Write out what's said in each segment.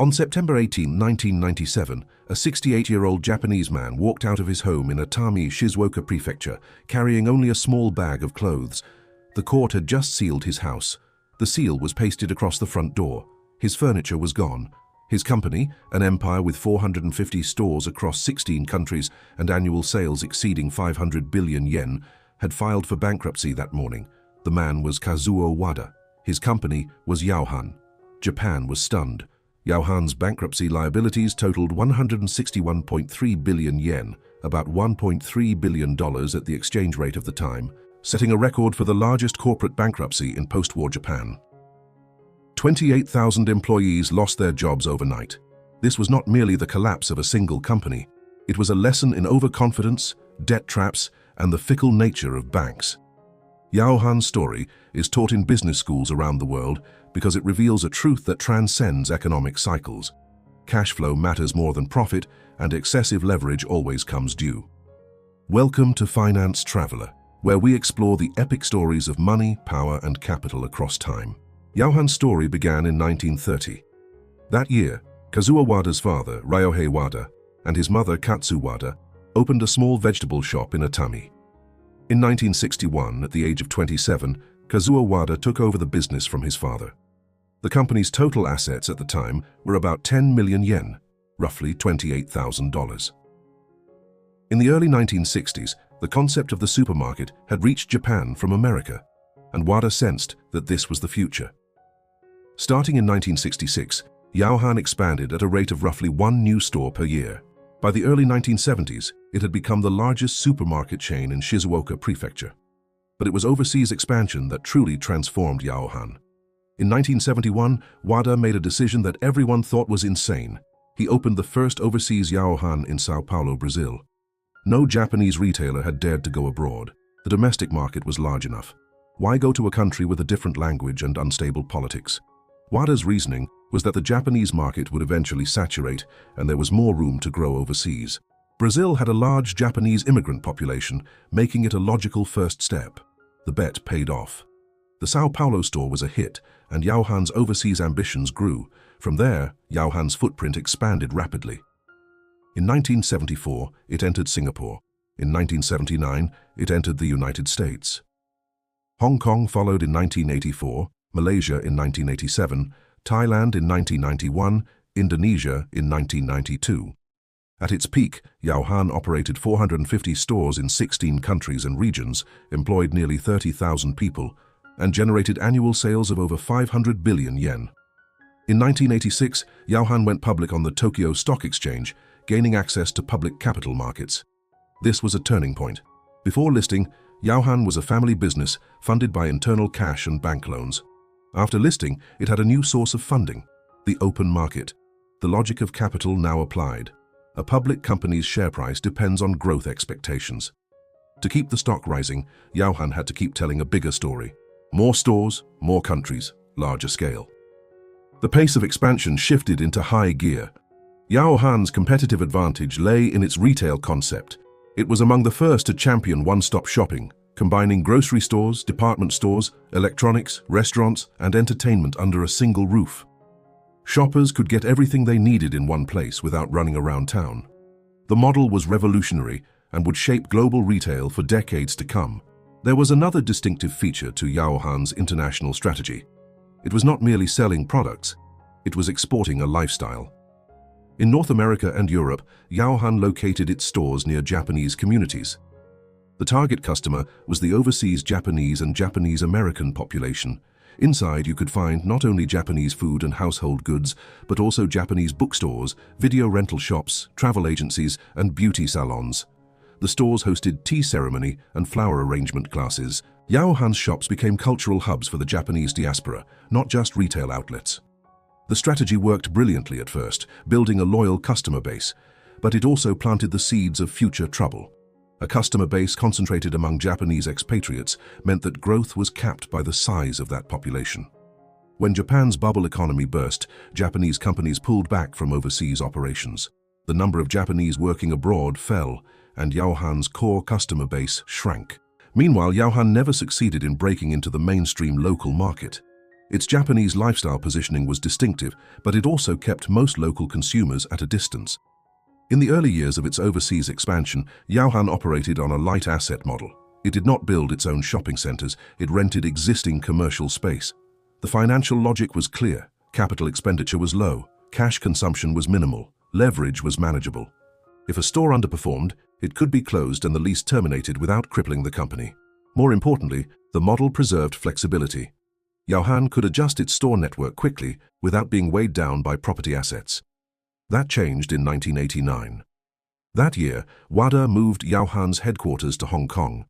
On September 18, 1997, a 68-year-old Japanese man walked out of his home in Atami, Shizuoka Prefecture, carrying only a small bag of clothes. The court had just sealed his house. The seal was pasted across the front door. His furniture was gone. His company, an empire with 450 stores across 16 countries and annual sales exceeding 500 billion yen, had filed for bankruptcy that morning. The man was Kazuo Wada. His company was Yaohan. Japan was stunned. Yaohan's bankruptcy liabilities totaled 161.3 billion yen, about $1.3 billion at the exchange rate of the time, setting a record for the largest corporate bankruptcy in post-war Japan. 28,000 employees lost their jobs overnight. This was not merely the collapse of a single company. It was a lesson in overconfidence, debt traps, and the fickle nature of banks. Yaohan's story is taught in business schools around the world because it reveals a truth that transcends economic cycles. Cash flow matters more than profit, and excessive leverage always comes due. Welcome to Finance Traveler, where we explore the epic stories of money, power, and capital across time. Yaohan's story began in 1930. That year, Kazuo Wada's father, Yaohan Wada, and his mother, Kazuo Wada, opened a small vegetable shop in Atami. In 1961, at the age of 27, Kazuo Wada took over the business from his father. The company's total assets at the time were about 10 million yen, roughly $28,000. In the early 1960s, the concept of the supermarket had reached Japan from America, and Wada sensed that this was the future. Starting in 1966, Yaohan expanded at a rate of roughly one new store per year. By the early 1970s, it had become the largest supermarket chain in Shizuoka Prefecture. But it was overseas expansion that truly transformed Yaohan. In 1971, Wada made a decision that everyone thought was insane. He opened the first overseas Yaohan in Sao Paulo, Brazil. No Japanese retailer had dared to go abroad. The domestic market was large enough. Why go to a country with a different language and unstable politics? Wada's reasoning was that the Japanese market would eventually saturate and there was more room to grow overseas. Brazil had a large Japanese immigrant population, making it a logical first step. The bet paid off. The Sao Paulo store was a hit, and Yaohan's overseas ambitions grew. From there, Yaohan's footprint expanded rapidly. In 1974, it entered Singapore. In 1979, it entered the United States. Hong Kong followed in 1984, Malaysia in 1987, Thailand in 1991, Indonesia in 1992. At its peak, Yaohan operated 450 stores in 16 countries and regions, employed nearly 30,000 people, and generated annual sales of over 500 billion yen. In 1986, Yaohan went public on the Tokyo Stock Exchange, gaining access to public capital markets. This was a turning point. Before listing, Yaohan was a family business funded by internal cash and bank loans. After listing, it had a new source of funding, the open market. The logic of capital now applied. A public company's share price depends on growth expectations. To keep the stock rising, Yaohan had to keep telling a bigger story. More stores, more countries, larger scale. The pace of expansion shifted into high gear. Yaohan's competitive advantage lay in its retail concept. It was among the first to champion one-stop shopping, combining grocery stores, department stores, electronics, restaurants, and entertainment under a single roof. Shoppers could get everything they needed in one place without running around town. The model was revolutionary and would shape global retail for decades to come. There was another distinctive feature to Yaohan's international strategy. It was not merely selling products, it was exporting a lifestyle. In North America and Europe, Yaohan located its stores near Japanese communities. The target customer was the overseas Japanese and Japanese American population. Inside you could find not only Japanese food and household goods, but also Japanese bookstores, video rental shops, travel agencies, and beauty salons. The stores hosted tea ceremony and flower arrangement classes. Yaohan's shops became cultural hubs for the Japanese diaspora, not just retail outlets. The strategy worked brilliantly at first, building a loyal customer base, but it also planted the seeds of future trouble. A customer base concentrated among Japanese expatriates meant that growth was capped by the size of that population. When Japan's bubble economy burst, Japanese companies pulled back from overseas operations. The number of Japanese working abroad fell, and Yaohan's core customer base shrank. Meanwhile, Yaohan never succeeded in breaking into the mainstream local market. Its Japanese lifestyle positioning was distinctive, but it also kept most local consumers at a distance. In the early years of its overseas expansion, Yaohan operated on a light asset model. It did not build its own shopping centers, it rented existing commercial space. The financial logic was clear, capital expenditure was low, cash consumption was minimal, leverage was manageable. If a store underperformed, it could be closed and the lease terminated without crippling the company. More importantly, the model preserved flexibility. Yaohan could adjust its store network quickly without being weighed down by property assets. That changed in 1989. That year, Wada moved Yaohan's headquarters to Hong Kong.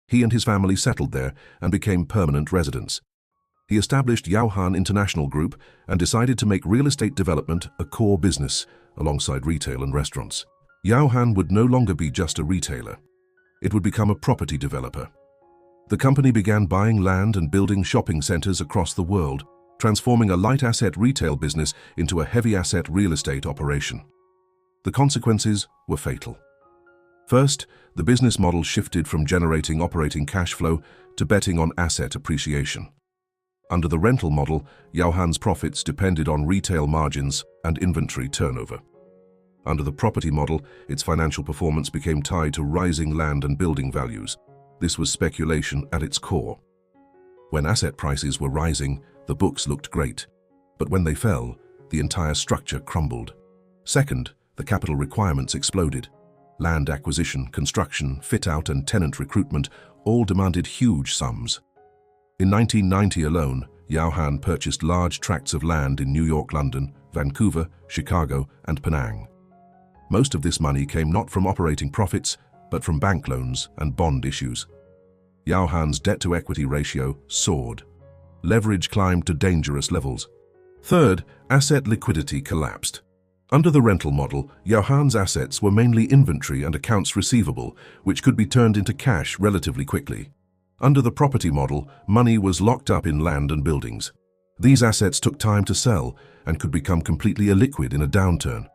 He and his family settled there and became permanent residents. He established Yaohan International Group and decided to make real estate development a core business alongside retail and restaurants. Yaohan would no longer be just a retailer. It would become a property developer. The company began buying land and building shopping centers across the world, transforming a light asset retail business into a heavy asset real estate operation. The consequences were fatal. First, the business model shifted from generating operating cash flow to betting on asset appreciation. Under the rental model, Yaohan's profits depended on retail margins and inventory turnover. Under the property model, its financial performance became tied to rising land and building values. This was speculation at its core. When asset prices were rising, the books looked great. But when they fell, the entire structure crumbled. Second, the capital requirements exploded. Land acquisition, construction, fit-out and tenant recruitment all demanded huge sums. In 1990 alone, Yaohan purchased large tracts of land in New York, London, Vancouver, Chicago and Penang. Most of this money came not from operating profits, but from bank loans and bond issues. Yaohan's debt-to-equity ratio soared. Leverage climbed to dangerous levels. Third, asset liquidity collapsed. Under the rental model, Yaohan's assets were mainly inventory and accounts receivable, which could be turned into cash relatively quickly. Under the property model, money was locked up in land and buildings. These assets took time to sell and could become completely illiquid in a downturn.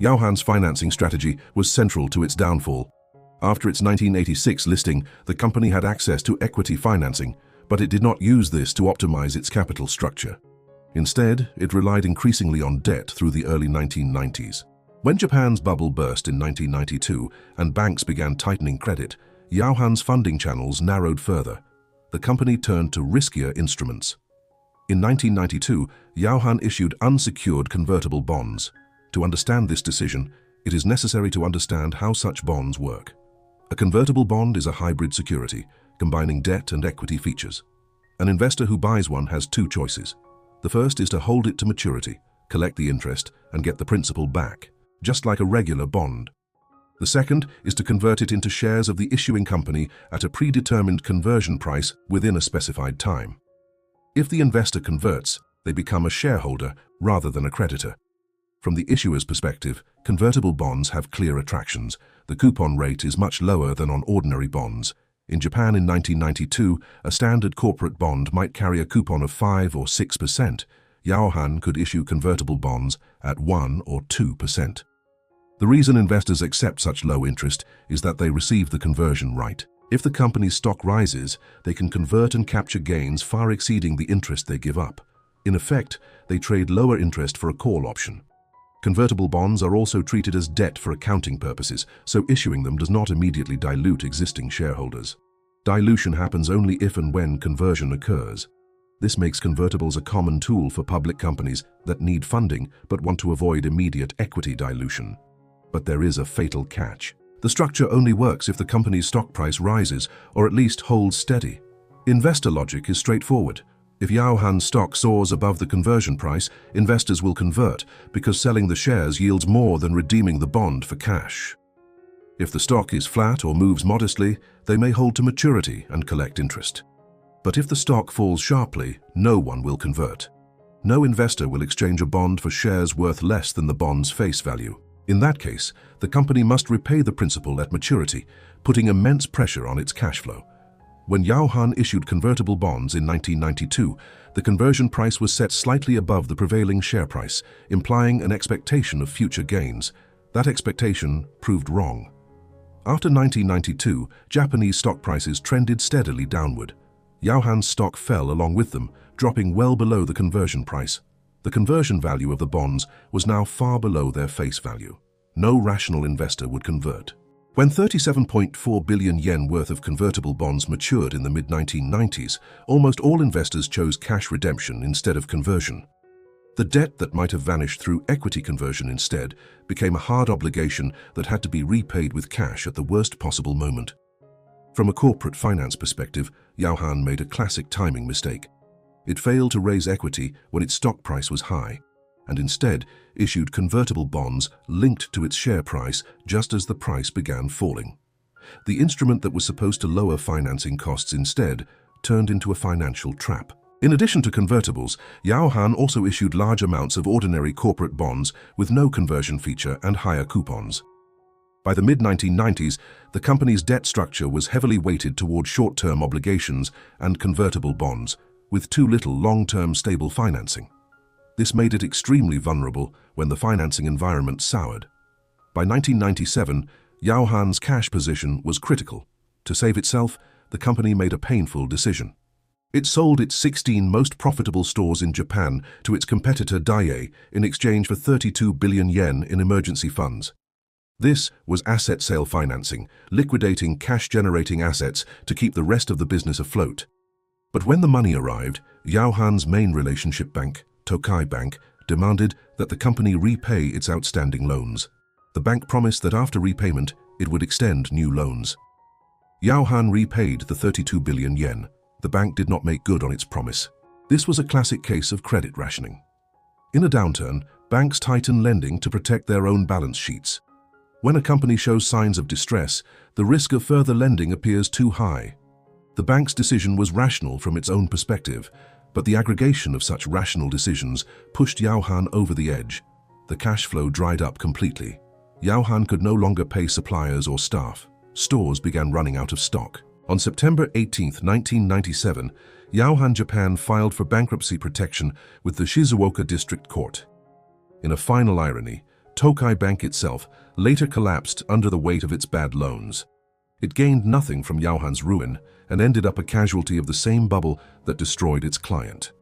Yaohan's financing strategy was central to its downfall. After its 1986 listing, the company had access to equity financing, but it did not use this to optimize its capital structure. Instead, it relied increasingly on debt through the early 1990s. When Japan's bubble burst in 1992 and banks began tightening credit, Yaohan's funding channels narrowed further. The company turned to riskier instruments. In 1992, Yaohan issued unsecured convertible bonds. To understand this decision, it is necessary to understand how such bonds work. A convertible bond is a hybrid security, combining debt and equity features. An investor who buys one has two choices. The first is to hold it to maturity, collect the interest, and get the principal back, just like a regular bond. The second is to convert it into shares of the issuing company at a predetermined conversion price within a specified time. If the investor converts, they become a shareholder rather than a creditor. From the issuer's perspective, convertible bonds have clear attractions. The coupon rate is much lower than on ordinary bonds. In Japan in 1992, a standard corporate bond might carry a coupon of 5 or 6%. Yaohan could issue convertible bonds at 1 or 2%. The reason investors accept such low interest is that they receive the conversion right. If the company's stock rises, they can convert and capture gains far exceeding the interest they give up. In effect, they trade lower interest for a call option. Convertible bonds are also treated as debt for accounting purposes, so issuing them does not immediately dilute existing shareholders. Dilution happens only if and when conversion occurs. This makes convertibles a common tool for public companies that need funding but want to avoid immediate equity dilution. But there is a fatal catch. The structure only works if the company's stock price rises or at least holds steady. Investor logic is straightforward. If Yaohan's stock soars above the conversion price, investors will convert because selling the shares yields more than redeeming the bond for cash. If the stock is flat or moves modestly, they may hold to maturity and collect interest. But if the stock falls sharply, no one will convert. No investor will exchange a bond for shares worth less than the bond's face value. In that case, the company must repay the principal at maturity, putting immense pressure on its cash flow. When Yaohan issued convertible bonds in 1992, the conversion price was set slightly above the prevailing share price, implying an expectation of future gains. That expectation proved wrong. After 1992, Japanese stock prices trended steadily downward. Yaohan's stock fell along with them, dropping well below the conversion price. The conversion value of the bonds was now far below their face value. No rational investor would convert. When 37.4 billion yen worth of convertible bonds matured in the mid-1990s, almost all investors chose cash redemption instead of conversion. The debt that might have vanished through equity conversion instead became a hard obligation that had to be repaid with cash at the worst possible moment. From a corporate finance perspective, Yaohan made a classic timing mistake. It failed to raise equity when its stock price was high, and instead issued convertible bonds linked to its share price just as the price began falling. The instrument that was supposed to lower financing costs instead turned into a financial trap. In addition to convertibles, Yaohan also issued large amounts of ordinary corporate bonds with no conversion feature and higher coupons. By the mid-1990s, the company's debt structure was heavily weighted toward short-term obligations and convertible bonds, with too little long-term stable financing. This made it extremely vulnerable when the financing environment soured. By 1997, Yaohan's cash position was critical. To save itself, the company made a painful decision. It sold its 16 most profitable stores in Japan to its competitor Daiei in exchange for 32 billion yen in emergency funds. This was asset sale financing, liquidating cash-generating assets to keep the rest of the business afloat. But when the money arrived, Yaohan's main relationship bank, Tokai Bank, demanded that the company repay its outstanding loans. The bank promised that after repayment, it would extend new loans. Yaohan repaid the 32 billion yen. The bank did not make good on its promise. This was a classic case of credit rationing. In a downturn, banks tighten lending to protect their own balance sheets. When a company shows signs of distress, the risk of further lending appears too high. The bank's decision was rational from its own perspective, but the aggregation of such rational decisions pushed Yaohan over the edge. The cash flow dried up completely. Yaohan could no longer pay suppliers or staff. Stores began running out of stock. On September 18, 1997, Yaohan Japan filed for bankruptcy protection with the Shizuoka District Court. In a final irony, Tokai Bank itself later collapsed under the weight of its bad loans. It gained nothing from Yaohan's ruin and ended up a casualty of the same bubble that destroyed its client.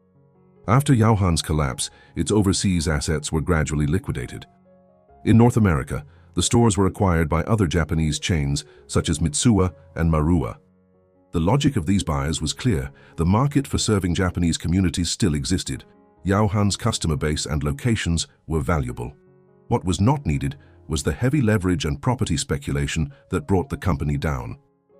After Yaohan's collapse, its overseas assets were gradually liquidated. In North America, the stores were acquired by other Japanese chains such as Mitsuwa and Marua. The logic of these buyers was clear. The market for serving Japanese communities still existed. Yaohan's customer base and locations were valuable. What was not needed was the heavy leverage and property speculation that brought the company down.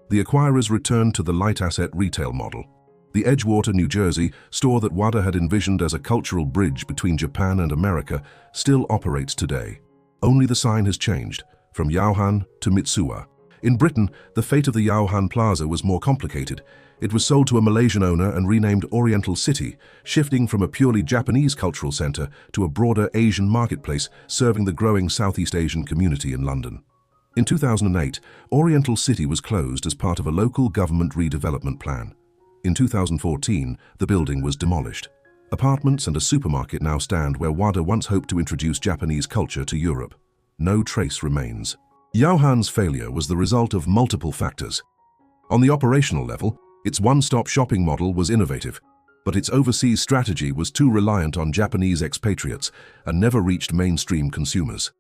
The acquirers returned to the light asset retail model. The Edgewater, New Jersey store that Wada had envisioned as a cultural bridge between Japan and America still operates today. Only the sign has changed, from Yaohan to Mitsuwa. In Britain, the fate of the Yaohan Plaza was more complicated. It was sold to a Malaysian owner and renamed Oriental City, shifting from a purely Japanese cultural center to a broader Asian marketplace serving the growing Southeast Asian community in London. In 2008, Oriental City was closed as part of a local government redevelopment plan. In 2014, the building was demolished. Apartments and a supermarket now stand where Wada once hoped to introduce Japanese culture to Europe. No trace remains. Yaohan's failure was the result of multiple factors. On the operational level, its one-stop shopping model was innovative, but its overseas strategy was too reliant on Japanese expatriates and never reached mainstream consumers.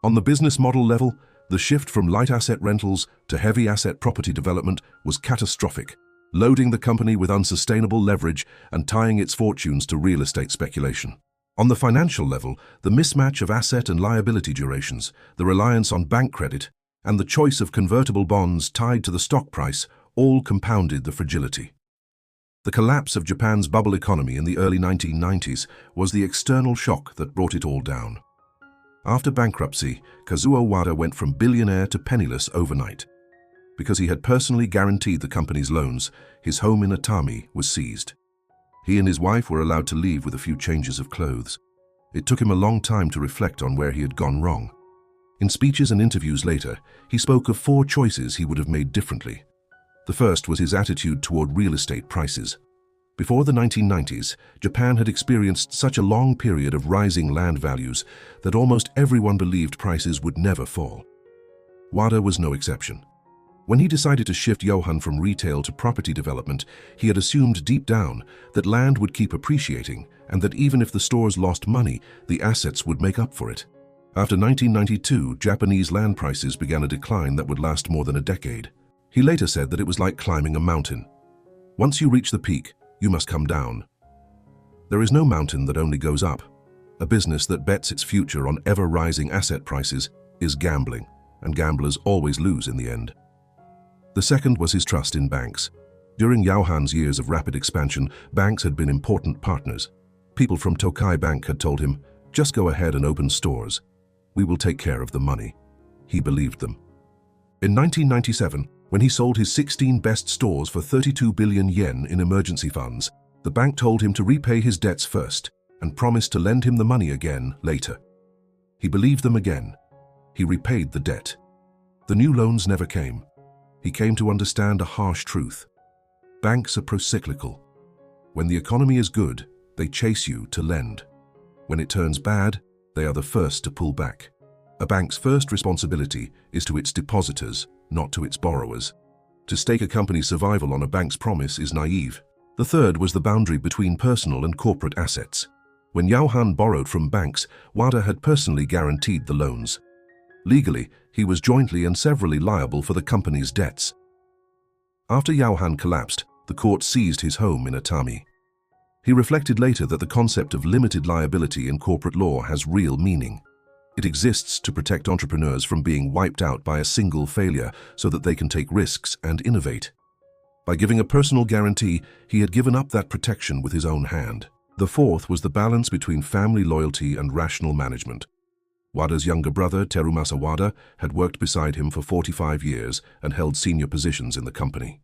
On the business model level, the shift from light asset rentals to heavy asset property development was catastrophic, loading the company with unsustainable leverage and tying its fortunes to real estate speculation. On the financial level, the mismatch of asset and liability durations, the reliance on bank credit, and the choice of convertible bonds tied to the stock price all compounded the fragility. The collapse of Japan's bubble economy in the early 1990s was the external shock that brought it all down. After bankruptcy, Kazuo Wada went from billionaire to penniless overnight. Because he had personally guaranteed the company's loans, his home in Atami was seized. He and his wife were allowed to leave with a few changes of clothes. It took him a long time to reflect on where he had gone wrong. In speeches and interviews later, he spoke of 4 choices he would have made differently. The first was his attitude toward real estate prices. Before the 1990s, Japan had experienced such a long period of rising land values that almost everyone believed prices would never fall. Wada was no exception. When he decided to shift Yaohan from retail to property development, he had assumed deep down that land would keep appreciating and that even if the stores lost money, the assets would make up for it. After 1992, Japanese land prices began a decline that would last more than a decade. He later said that it was like climbing a mountain. Once you reach the peak, you must come down. There is no mountain that only goes up. A business that bets its future on ever-rising asset prices is gambling, and gamblers always lose in the end. The second was his trust in banks. During Yaohan's years of rapid expansion, banks had been important partners. People from Tokai Bank had told him, "Just go ahead and open stores. We will take care of the money." He believed them. In 1997, when he sold his 16 best stores for 32 billion yen in emergency funds, the bank told him to repay his debts first and promised to lend him the money again later. He believed them again. He repaid the debt. The new loans never came. He came to understand a harsh truth. Banks are procyclical. When the economy is good, they chase you to lend. When it turns bad, they are the first to pull back. A bank's first responsibility is to its depositors, not to its borrowers. To stake a company's survival on a bank's promise is naive. The third was the boundary between personal and corporate assets. When Yaohan borrowed from banks, Wada had personally guaranteed the loans. Legally, he was jointly and severally liable for the company's debts. After Yaohan collapsed, the court seized his home in Atami. He reflected later that the concept of limited liability in corporate law has real meaning. It exists to protect entrepreneurs from being wiped out by a single failure so that they can take risks and innovate. By giving a personal guarantee, he had given up that protection with his own hand. The fourth was the balance between family loyalty and rational management. Wada's younger brother, Terumasa Wada, had worked beside him for 45 years and held senior positions in the company.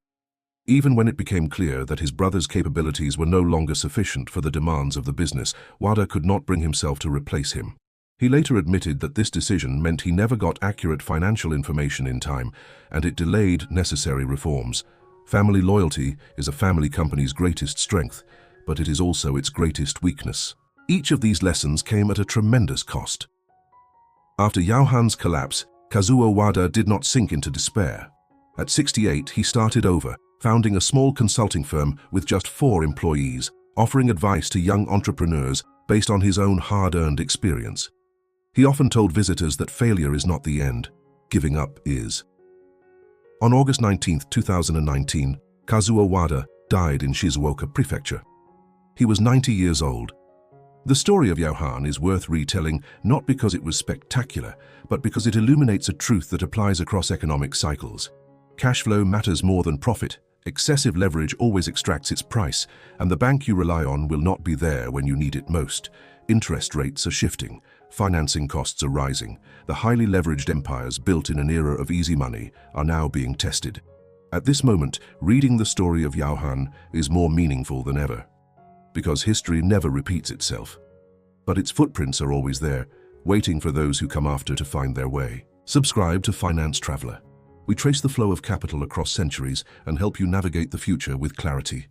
Even when it became clear that his brother's capabilities were no longer sufficient for the demands of the business, Wada could not bring himself to replace him. He later admitted that this decision meant he never got accurate financial information in time, and it delayed necessary reforms. Family loyalty is a family company's greatest strength, but it is also its greatest weakness. Each of these lessons came at a tremendous cost. After Yaohan's collapse, Kazuo Wada did not sink into despair. At 68, he started over, founding a small consulting firm with just 4 employees, offering advice to young entrepreneurs based on his own hard-earned experience. He often told visitors that failure is not the end, giving up is. On August 19, 2019, Kazuo Wada died in Shizuoka Prefecture. He was 90 years old. The story of Yaohan is worth retelling not because it was spectacular, but because it illuminates a truth that applies across economic cycles. Cash flow matters more than profit. Excessive leverage always extracts its price, and the bank you rely on will not be there when you need it most. Interest rates are shifting. Financing costs are rising. The highly leveraged empires built in an era of easy money are now being tested. At this moment, reading the story of Yaohan is more meaningful than ever. Because history never repeats itself. But its footprints are always there, waiting for those who come after to find their way. Subscribe to Finance Traveler. We trace the flow of capital across centuries and help you navigate the future with clarity.